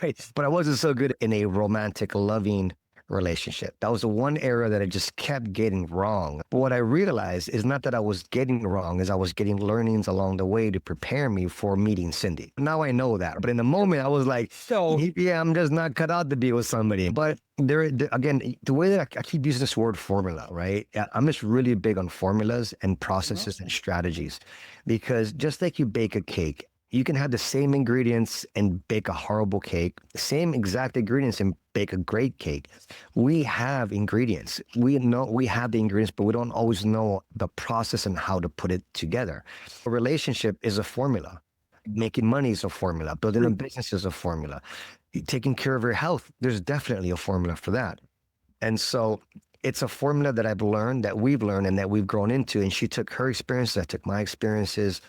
Speaker 2: right? But I wasn't so good in a romantic, loving relationship. That was the one area that I just kept getting wrong. But what I realized is not that I was getting wrong, is I was getting learnings along the way to prepare me for meeting Cindy. Now I know that. But in the moment, I was like,
Speaker 1: So,
Speaker 2: yeah, I'm just not cut out to be with somebody. But again, the way that I keep using this word formula, right? I'm just really big on formulas and processes and strategies because just like you bake a cake, you can have the same ingredients and bake a horrible cake, same exact ingredients and bake a great cake. We have ingredients. We know we have the ingredients, but we don't always know the process and how to put it together. A relationship is a formula. Making money is a formula. Building a business is a formula. Taking care of your health, there's definitely a formula for that. And so it's a formula that I've learned, that we've learned, and that we've grown into. And she took her experiences, I took my experiences.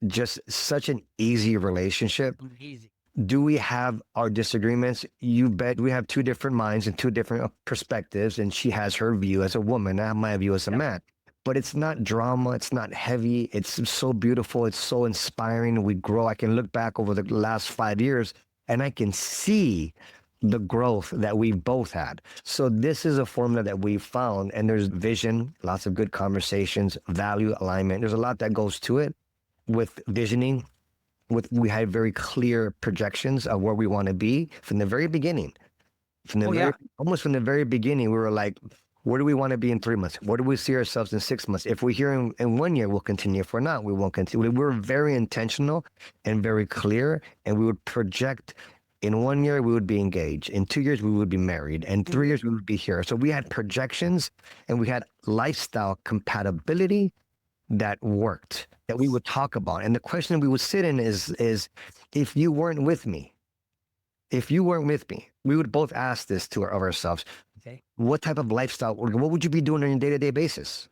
Speaker 2: Just such an easy relationship.
Speaker 1: easy.
Speaker 2: Do we have our disagreements? You bet. We have two different minds and two different perspectives. And she has her view as a woman. I have my view as a man. But it's not drama. It's not heavy. It's so beautiful. It's so inspiring. We grow. I can look back over the last 5 years and I can see the growth that we both had. So this is a formula that we found, and there's vision, lots of good conversations, value alignment. There's a lot that goes to it with visioning. We had very clear projections of where we want to be from the very beginning. Almost from the very beginning, we were like, where do we want to be in 3 months? Where do we see ourselves in 6 months? If we're here in 1 year, we'll continue. If we're not, we won't continue. We were very intentional and very clear, and we would project. In 1 year, we would be engaged. In 2 years, we would be married. In 3 years, we would be here. So we had projections and we had lifestyle compatibility that worked, that we would talk about. And the question we would sit in is if you weren't with me, we would both ask this of ourselves.
Speaker 1: Okay.
Speaker 2: What type of lifestyle, what would you be doing on a day-to-day basis?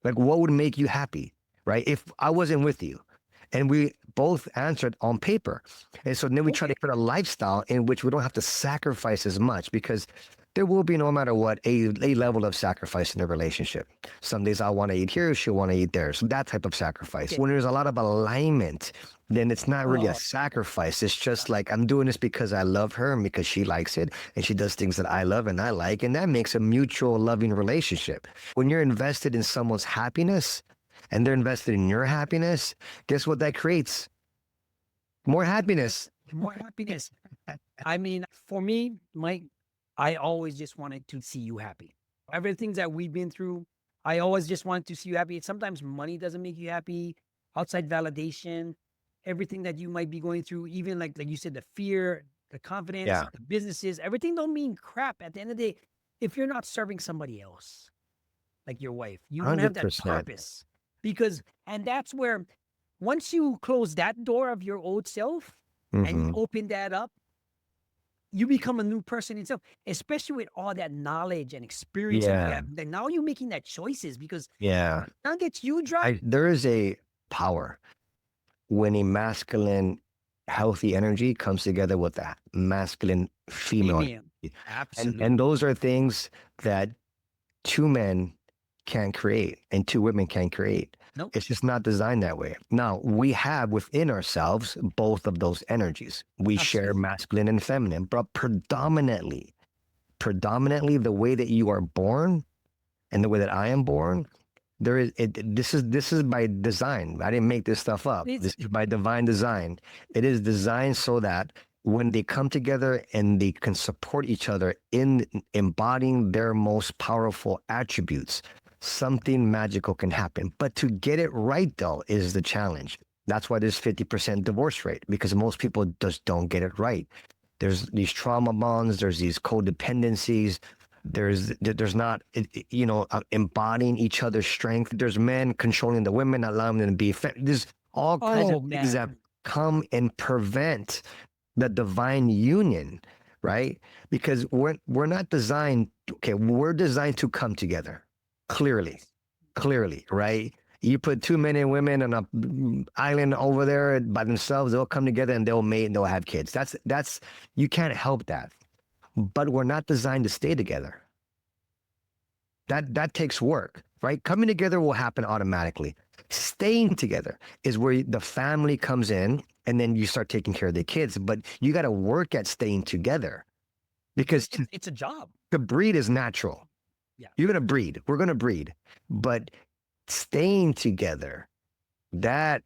Speaker 2: Like, what would make you happy, right? If I wasn't with you. And we both answered on paper. And so then we try to create a lifestyle in which we don't have to sacrifice as much, because there will be, no matter what, a level of sacrifice in a relationship. Some days I want to eat here, she'll want to eat there. So that type of sacrifice. When there's a lot of alignment, then it's not really a sacrifice. It's just like, I'm doing this because I love her and because she likes it, and she does things that I love and I like, and that makes a mutual loving relationship. When you're invested in someone's happiness and they're invested in your happiness, guess what that creates? More happiness.
Speaker 1: More happiness. I mean, for me, Mike, I always just wanted to see you happy. Everything that we've been through, I always just wanted to see you happy. Sometimes money doesn't make you happy, outside validation, everything that you might be going through, even like you said, the fear, the confidence,
Speaker 2: Yeah.
Speaker 1: the businesses, everything don't mean crap at the end of the day if you're not serving somebody else, like your wife. You don't have that
Speaker 2: 100%.
Speaker 1: purpose. And that's where once you close that door of your old self and you
Speaker 2: Hmm.
Speaker 1: open that up, you become a new person itself, especially with all that knowledge and experience that you
Speaker 2: Yeah.
Speaker 1: have. Then now you're making that choices because
Speaker 2: Yeah.
Speaker 1: nuggets you drop.
Speaker 2: There is a power when a masculine, healthy energy comes together with that masculine, female
Speaker 1: Amen.
Speaker 2: energy. And
Speaker 1: Absolutely.
Speaker 2: those are things that two men can create and two women can create.
Speaker 1: Nope.
Speaker 2: It's just not designed that way. Now, we have within ourselves both of those energies. We share
Speaker 1: Absolutely.
Speaker 2: masculine and feminine, but predominantly the way that you are born and the way that I am born, this is by design. I didn't make this stuff up.
Speaker 1: It's
Speaker 2: This is by divine design. It is designed so that when they come together and they can support each other in embodying their most powerful attributes, something magical can happen. But to get it right, though, is the challenge. That's why there's 50% divorce rate, because most people just don't get it right. There's these trauma bonds, there's these codependencies, there's not embodying each other's strength. There's men controlling the women, not allowing them to be there's all kinds of
Speaker 1: oh
Speaker 2: things that
Speaker 1: man.
Speaker 2: come and prevent the divine union, right? Because we're not designed, okay, we're designed to come together. Clearly, right? You put two men and women on a island over there by themselves, they'll come together and they'll mate and they'll have kids. That's you can't help that. But we're not designed to stay together. That takes work, right? Coming together will happen automatically. Staying together is where the family comes in and then you start taking care of the kids. But you got to work at staying together because
Speaker 1: It's a job.
Speaker 2: the breed is natural.
Speaker 1: Yeah.
Speaker 2: You're going to breed. We're going to breed. But staying together, that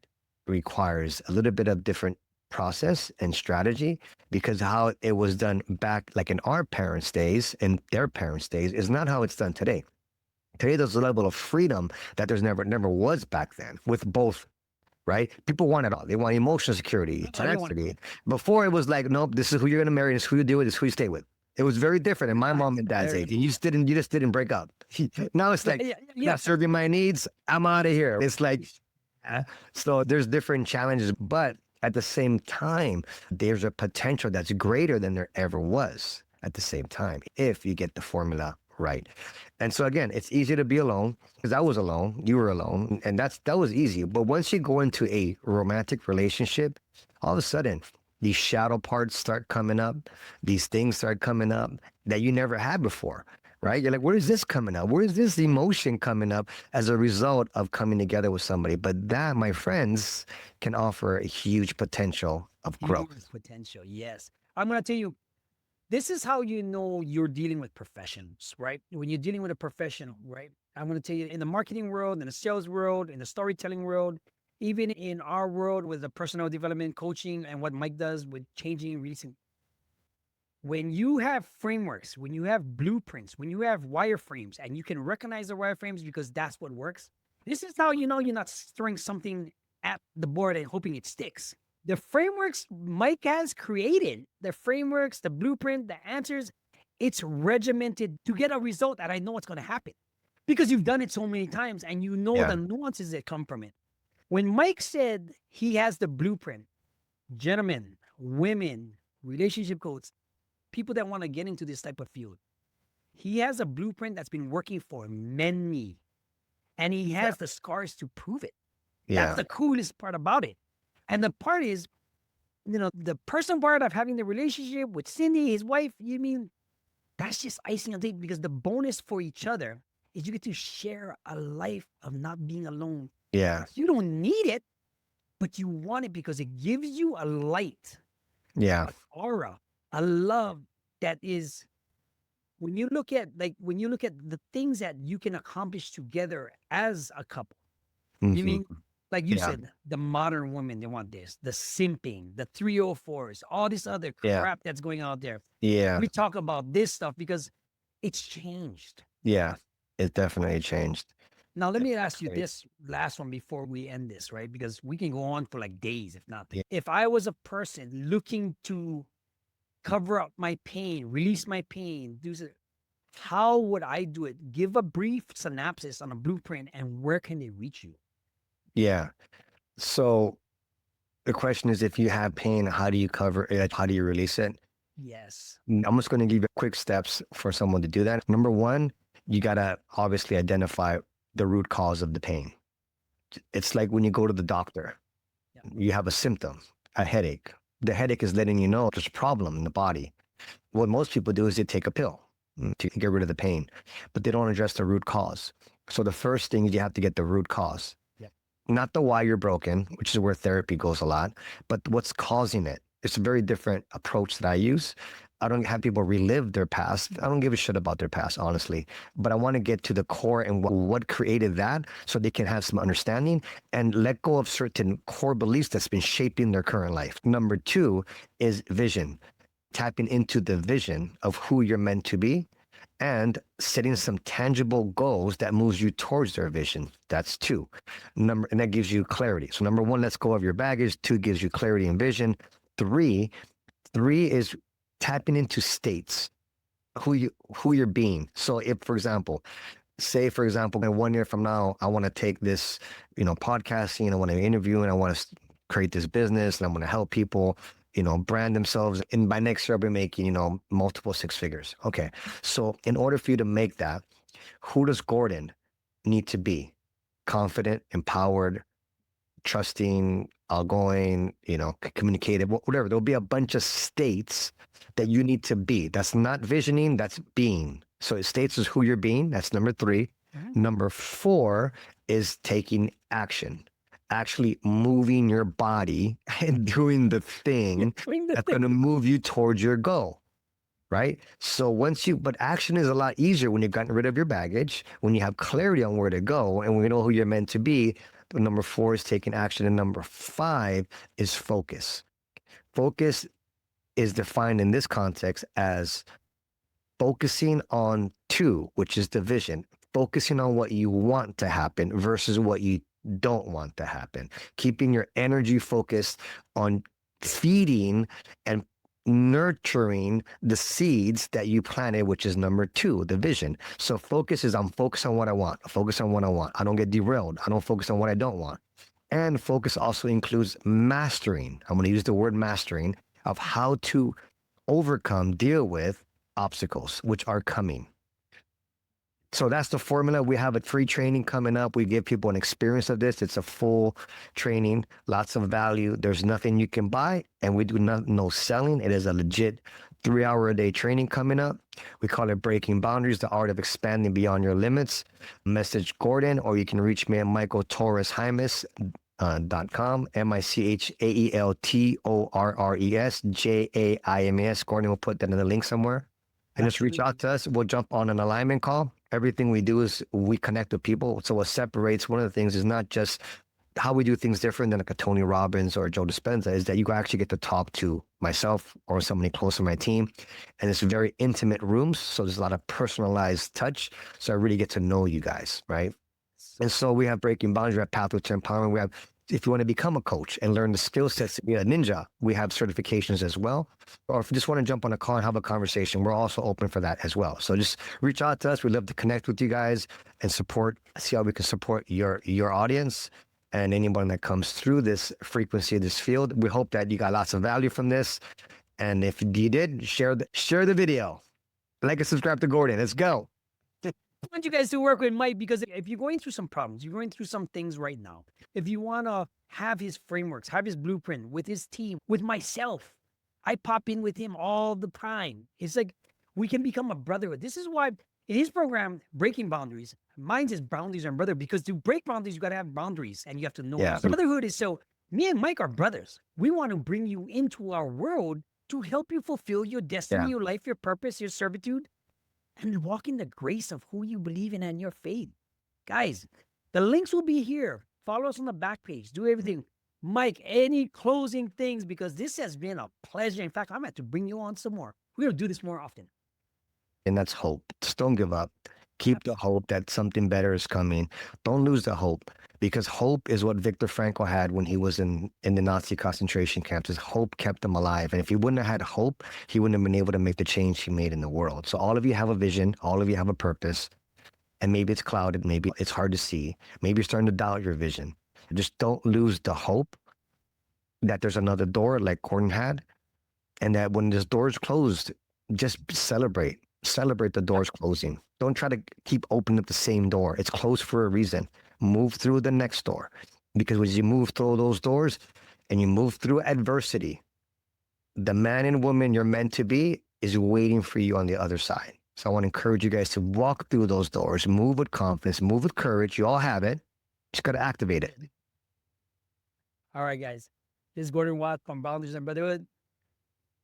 Speaker 2: requires a little bit of different process and strategy, because how it was done back like in our parents' days and their parents' days is not how it's done today. Today there's a level of freedom that there's never was back then with both, right? People want it all. They want emotional security,
Speaker 1: Everyone.
Speaker 2: tenacity. Before it was like, nope, this is who you're gonna marry, this is who you deal with, this is who you stay with. It was very different in my mom and dad's
Speaker 1: Very
Speaker 2: age. And you just didn't break up. Now it's like,
Speaker 1: yeah.
Speaker 2: not serving my needs, I'm out of here. It's like, so there's different challenges, but at the same time, there's a potential that's greater than there ever was at the same time if you get the formula right. And so again, it's easy to be alone because I was alone, you were alone, and that was easy. But once you go into a romantic relationship, all of a sudden these shadow parts start coming up, these things start coming up that you never had before. Right? You're like, where is this coming up? Where is this emotion coming up as a result of coming together with somebody? But that, my friends, can offer a huge potential of growth.
Speaker 1: Huge potential. Yes. I'm gonna tell you, this is how you know you're dealing with professionals, right? When you're dealing with a professional, right? I'm going to tell you in the marketing world, in the sales world, in the storytelling world, even in our world with the personal development coaching and what Mike does with changing recent. When you have frameworks, when you have blueprints, when you have wireframes, and you can recognize the wireframes because that's what works, this is how you know you're not throwing something at the board and hoping it sticks. The frameworks Mike has created, the frameworks, the blueprint, the answers, it's regimented to get a result that I know what's going to happen because you've done it so many times and you know
Speaker 2: Yeah.
Speaker 1: the nuances that come from it. When Mike said he has the blueprint, gentlemen, women, relationship coaches, people that want to get into this type of field, he has a blueprint that's been working for many, and he has the scars to prove it. That's
Speaker 2: Yeah.
Speaker 1: the coolest part about it. And the part is, the person part of having the relationship with Cindy, his wife, you mean that's just icing on the cake because the bonus for each other is you get to share a life of not being alone.
Speaker 2: Yeah.
Speaker 1: You don't need it, but you want it because it gives you a light,
Speaker 2: Yeah.
Speaker 1: an aura, a love that is when you look at the things that you can accomplish together as a couple. You
Speaker 2: Mhm.
Speaker 1: mean Like you
Speaker 2: Yeah.
Speaker 1: said, the modern women, they want this, the simping, the 304s, all this other
Speaker 2: Yeah.
Speaker 1: crap that's going out there.
Speaker 2: Yeah.
Speaker 1: We talk about this stuff because it's changed.
Speaker 2: Yeah. It definitely changed.
Speaker 1: Now, let
Speaker 2: It
Speaker 1: me ask you
Speaker 2: definitely-
Speaker 1: this last one before we end this, right? Because we can go on for like days, if not.
Speaker 2: Yeah.
Speaker 1: If I was a person looking to cover up my pain, release my pain, how would I do it? Give a brief synopsis on a blueprint, and where can they reach you?
Speaker 2: Yeah. So the question is, if you have pain, how do you cover it? How do you release it?
Speaker 1: Yes.
Speaker 2: I'm just going to give you quick steps for someone to do that. Number one, you got to obviously identify the root cause of the pain. It's like when you go to the doctor,
Speaker 1: Yeah.
Speaker 2: you have a symptom, a headache. The headache is letting you know there's a problem in the body. What most people do is they take a pill to get rid of the pain, but they don't address the root cause. So the first thing is you have to get the root cause.
Speaker 1: Yep.
Speaker 2: Not the why you're broken, which is where therapy goes a lot, but what's causing it. It's a very different approach that I use. I don't have people relive their past. I don't give a shit about their past, honestly. But I want to get to the core and what created that so they can have some understanding and let go of certain core beliefs that's been shaping their current life. Number two is vision, tapping into the vision of who you're meant to be and setting some tangible goals that moves you towards their vision. That's two. And that gives you clarity. So number one, let's go of your baggage. Two gives you clarity and vision. Three is tapping into states, who you're being. So if, for example, say, for example, in 1 year from now, I want to take this, podcasting, I want to interview and I want to create this business and I want to help people, brand themselves. And by next year, I'll be making, multiple six figures. Okay. So in order for you to make that, who does Gordon need to be? Confident, empowered, trusting, outgoing, communicative, whatever. There'll be a bunch of states that you need to be. That's not visioning, that's being. So it states is who you're being. That's number three. Number four is taking action, actually moving your body and doing the thing that's going to move you towards your goal. Right. So but action is a lot easier when you've gotten rid of your baggage, when you have clarity on where to go and when you know who you're meant to be. But number four is taking action. And number five is focus. Focus is defined in this context as focusing on two, which is the vision, focusing on what you want to happen versus what you don't want to happen, keeping your energy focused on feeding and nurturing the seeds that you planted, which is number two, the vision. So focus is I'm focused on what I want, focus on what I want. I don't get derailed. I don't focus on what I don't want. And focus also includes mastering. I'm going to use the word mastering of how to deal with obstacles, which are coming. So that's the formula. We have a free training coming up. We give people an experience of this. It's a full training, lots of value. There's nothing you can buy, and we do no selling. It is a legit 3-hour-a-day training coming up. We call it Breaking Boundaries, the art of expanding beyond your limits. Message Gordon, or you can reach me at Michael Torres Jaimes. .com, MichaelTorresJaimes. Gordon will put that in the link somewhere. And just reach out to us. We'll jump on an alignment call. Everything we do is we connect with people. So what separates one of the things is not just how we do things different than like a Tony Robbins or Joe Dispenza, is that you actually get to talk to myself or somebody close to my team. And it's very intimate rooms. So there's a lot of personalized touch. So I really get to know you guys, right? And so we have Breaking Boundaries, we have Pathway to Empowerment. We have, if you want to become a coach and learn the skill sets to be a ninja, we have certifications as well. Or if you just want to jump on a call and have a conversation, we're also open for that as well. So just reach out to us. We'd love to connect with you guys and see how we can support your audience and anyone that comes through this frequency, this field. We hope that you got lots of value from this. And if you did, share the video. Like and subscribe to Gordon. Let's go.
Speaker 1: I want you guys to work with Mike, because if you're going through some problems, you're going through some things right now, if you want to have his frameworks, have his blueprint with his team, with myself, I pop in with him all the time. It's like we can become a brotherhood. This is why in his program, Breaking Boundaries, mine is Boundaries and Brotherhood, because to break boundaries, you got to have boundaries and you have to know.
Speaker 2: Yeah.
Speaker 1: Brotherhood is so me and Mike are brothers. We want to bring you into our world to help you fulfill your destiny, your life, your purpose, your servitude, and walk in the grace of who you believe in and your faith. Guys, the links will be here. Follow us on the back page. Do everything. Mike, any closing things? Because this has been a pleasure. In fact, I'm going to bring you on some more. We're going to do this more often.
Speaker 2: And that's hope. Just don't give up. Keep the hope that something better is coming. Don't lose the hope, because hope is what Viktor Frankl had when he was in the Nazi concentration camps. His hope kept him alive. And if he wouldn't have had hope, he wouldn't have been able to make the change he made in the world. So all of you have a vision. All of you have a purpose. And maybe it's clouded. Maybe it's hard to see. Maybe you're starting to doubt your vision. Just don't lose the hope that there's another door like Gordon had. And that when this door is closed, just celebrate. Celebrate the doors closing. Don't try to keep opening up the same door. It's closed for a reason. Move through the next door. Because as you move through those doors and you move through adversity, the man and woman you're meant to be is waiting for you on the other side. So I want to encourage you guys to walk through those doors, move with confidence, move with courage. You all have it. Just got to activate it.
Speaker 1: All right, guys. This is Gordon Watts from Boundaries and Brotherhood.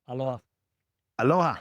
Speaker 1: Aloha.
Speaker 2: Aloha.